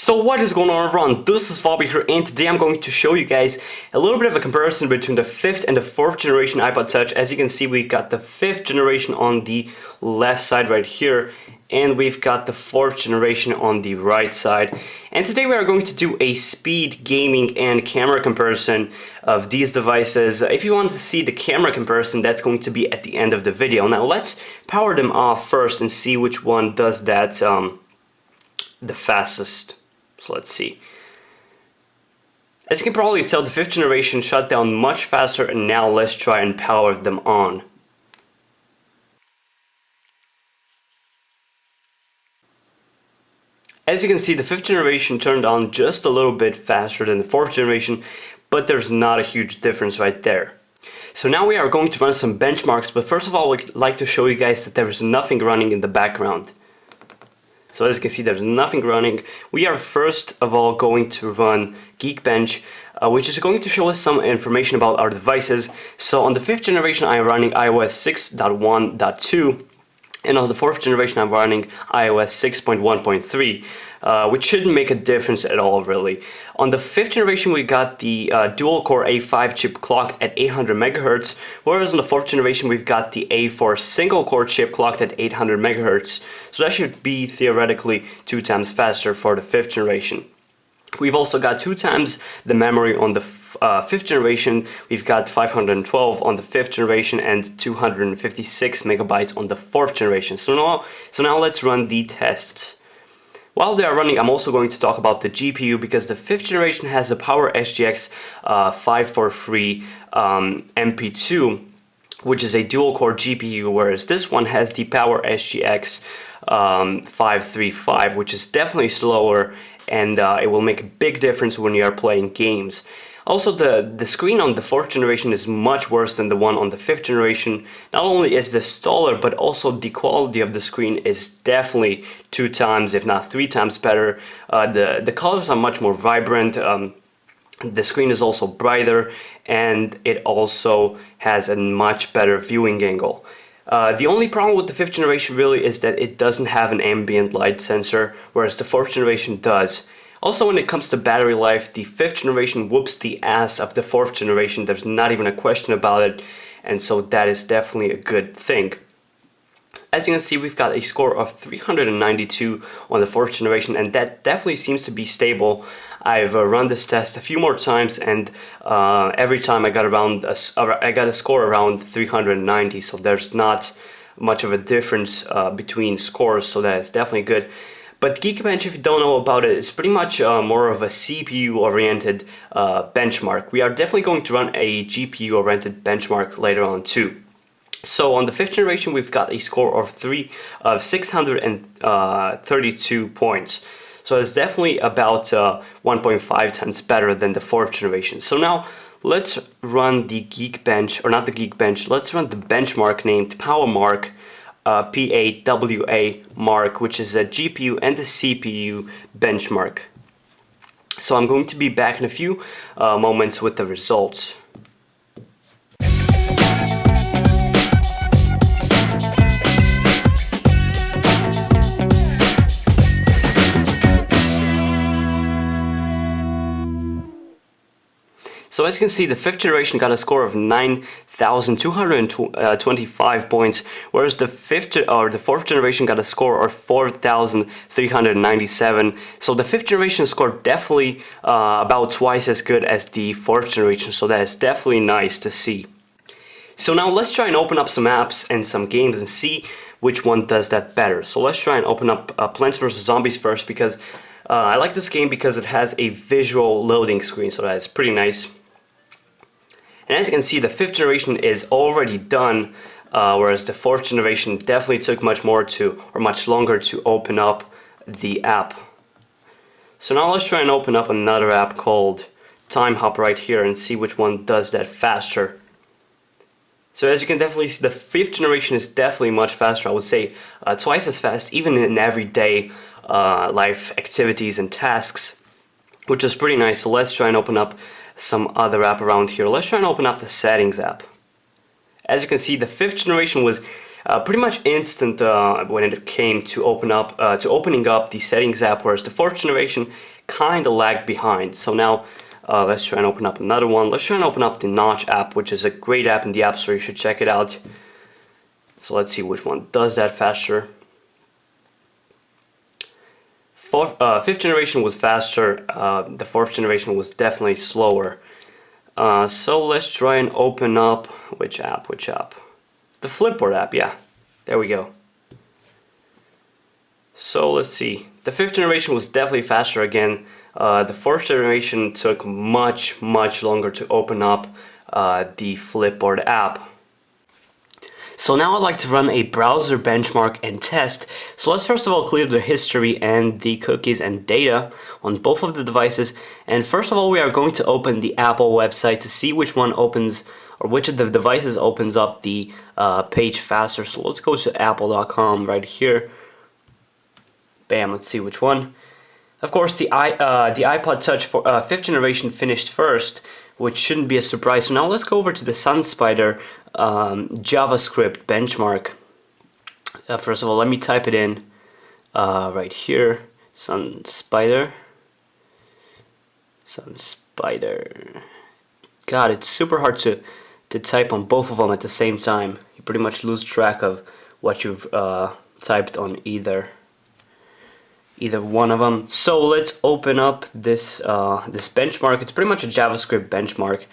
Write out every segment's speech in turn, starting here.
So what is going on everyone, this is Bobby here, and today I'm going to show you guys a little bit of a comparison between the 5th and the 4th generation iPod Touch. As you can see, we got the 5th generation on the left side right here, and we've got the 4th generation on the right side. And today we are going to do a speed, gaming, and camera comparison of these devices. If you want to see the camera comparison, that's going to be at the end of the video. Now let's power them off first and see which one does that the fastest. So let's see. As you can probably tell, the 5th generation shut down much faster, and now let's try and power them on. As you can see, the 5th generation turned on just a little bit faster than the 4th generation, but there's not a huge difference right there. So now we are going to run some benchmarks, but first of all, I'd like to show you guys that there is nothing running in the background. So as you can see, there's nothing running. We are first of all going to run Geekbench, which is going to show us some information about our devices. So on the 5th generation, I'm running iOS 6.1.2, and on the 4th generation, I'm running iOS 6.1.3, which shouldn't make a difference at all, really. On the 5th generation, we got the dual-core A5 chip clocked at 800 MHz, whereas on the 4th generation, we've got the A4 single-core chip clocked at 800 MHz. So that should be theoretically 2 times faster for the 5th generation. We've also got 2 times the memory on the 5th generation. We've got 512 on the 5th generation and 256 megabytes on the 4th generation. So now let's run the tests. While they are running, I'm also going to talk about the GPU, because the 5th generation has a Power SGX 543 MP2, which is a dual-core GPU, whereas this one has the Power SGX 535, which is definitely slower, and it will make a big difference when you are playing games. Also, the screen on the 4th generation is much worse than the one on the 5th generation. Not only is this taller, but also the quality of the screen is definitely 2 times, if not 3 times better. The colors are much more vibrant. The screen is also brighter, and it also has a much better viewing angle. The only problem with the 5th generation really is that it doesn't have an ambient light sensor, whereas the 4th generation does. Also, when it comes to battery life, the 5th generation whoops the ass of the 4th generation. There's not even a question about it, and so that is definitely a good thing. As you can see, we've got a score of 392 on the 4th generation, and that definitely seems to be stable. I've run this test a few more times, and every time I got a score around 390, so there's not much of a difference between scores, so that is definitely good. But Geekbench, if you don't know about it, it's pretty much more of a CPU-oriented benchmark. We are definitely going to run a GPU-oriented benchmark later on too. So on the 5th generation, we've got a score of 632 points. So it's definitely about 1.5 times better than the 4th generation. So now let's run the Geekbench, or not the Geekbench, let's run the benchmark named PowerMark, PAWA mark, which is a GPU and a CPU benchmark. So I'm going to be back in a few moments with the results. So as you can see, the 5th generation got a score of 9,225 points, whereas the 4th generation got a score of 4,397. So the 5th generation score definitely about twice as good as the 4th generation, so that is definitely nice to see. So now let's try and open up some apps and some games and see which one does that better. So let's try and open up Plants vs. Zombies first, because I like this game because it has a visual loading screen, so that is pretty nice. And as you can see, the 5th generation is already done, whereas the 4th generation definitely took much longer to open up the app. So now let's try and open up another app called Time Hop right here and see which one does that faster. So as you can definitely see, the 5th generation is definitely much faster. I would say twice as fast, even in everyday life activities and tasks, which is pretty nice. So let's try and open up some other app around here. Let's try and open up the settings app. As you can see, the 5th generation was pretty much instant when it came to opening up the settings app, whereas the 4th generation kind of lag behind. So now let's try and open up another one. Let's try and open up the Notch app, which is a great app in the App Store. You should check it out. So let's see which one does that faster. Fifth generation was faster. The fourth generation was definitely slower. So let's try and open up which app? The Flipboard app, yeah. There we go. So let's see. The fifth generation was definitely faster again. The fourth generation took much longer to open up the Flipboard app. So now I'd like to run a browser benchmark and test. So let's first of all clear the history and the cookies and data on both of the devices. And first of all, we are going to open the Apple website to see which one opens, or which of the devices opens up the page faster. So let's go to apple.com right here. Bam, let's see which one. Of course, the iPod Touch for 5th generation finished first, which shouldn't be a surprise. So now let's go over to the SunSpider JavaScript benchmark. First of all, let me type it in right here. SunSpider. God, it's super hard to type on both of them at the same time. You pretty much lose track of what you've typed on either one of them. So let's open up this this benchmark. It's pretty much a JavaScript benchmark.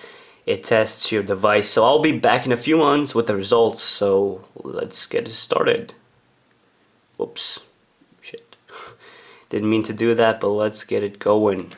It tests your device. So I'll be back in a few months with the results. So let's get started. Whoops, shit. Didn't mean to do that, but let's get it going.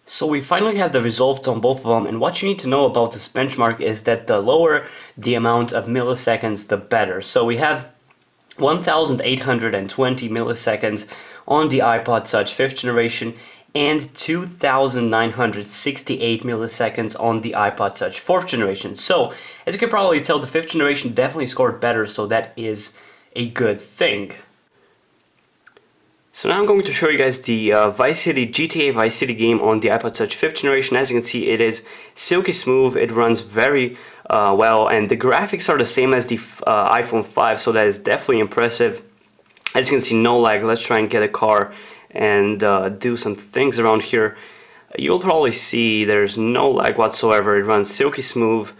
So we finally have the results on both of them, and what you need to know about this benchmark is that the lower the amount of milliseconds, the better. So we have 1,820 milliseconds on the iPod Touch 5th generation and 2,968 milliseconds on the iPod Touch 4th generation. So as you can probably tell, the 5th generation definitely scored better, so that is a good thing. So now I'm going to show you guys the GTA Vice City game on the iPod Touch 5th generation. As you can see, it is silky smooth, it runs very well, and the graphics are the same as the iPhone 5, so that is definitely impressive. As you can see, no lag. Let's try and get a car and do some things around here. You'll probably see there's no lag whatsoever. It runs silky smooth.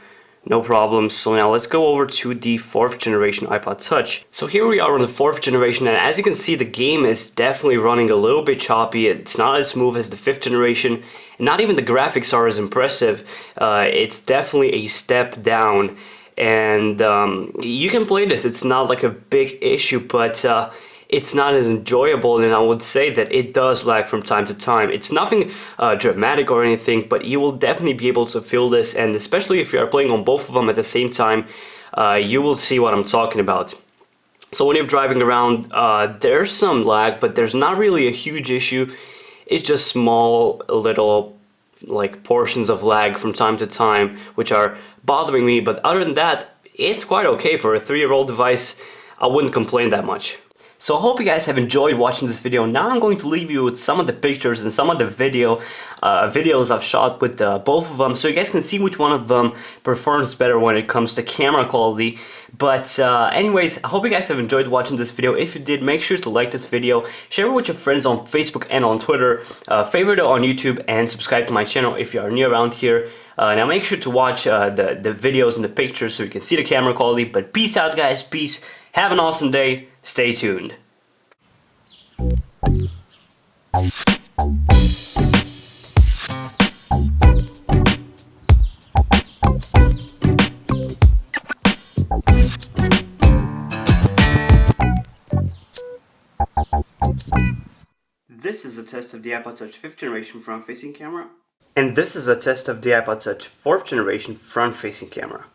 No problem. So now let's go over to the 4th generation iPod Touch. So here we are on the 4th generation, and as you can see, the game is definitely running a little bit choppy. It's not as smooth as the 5th generation, and not even the graphics are as impressive. It's definitely a step down, and you can play this. It's not like a big issue, but it's not as enjoyable, and I would say that it does lag from time to time. It's nothing dramatic or anything, but you will definitely be able to feel this, and especially if you are playing on both of them at the same time, you will see what I'm talking about. So when you're driving around, there's some lag, but there's not really a huge issue. It's just small little like portions of lag from time to time which are bothering me, but other than that, it's quite okay for a 3-year-old device. I wouldn't complain that much. So I hope you guys have enjoyed watching this video. Now I'm going to leave you with some of the pictures and some of the videos I've shot with both of them, so you guys can see which one of them performs better when it comes to camera quality. But anyways, I hope you guys have enjoyed watching this video. If you did, make sure to like this video, share it with your friends on Facebook and on Twitter, favorite it on YouTube, and subscribe to my channel if you are new around here. Now make sure to watch the videos and the pictures so you can see the camera quality. But peace out, guys. Peace. Have an awesome day. Stay tuned. This is a test of the iPod Touch 5th generation front-facing camera. And this is a test of the iPod Touch 4th generation front-facing camera.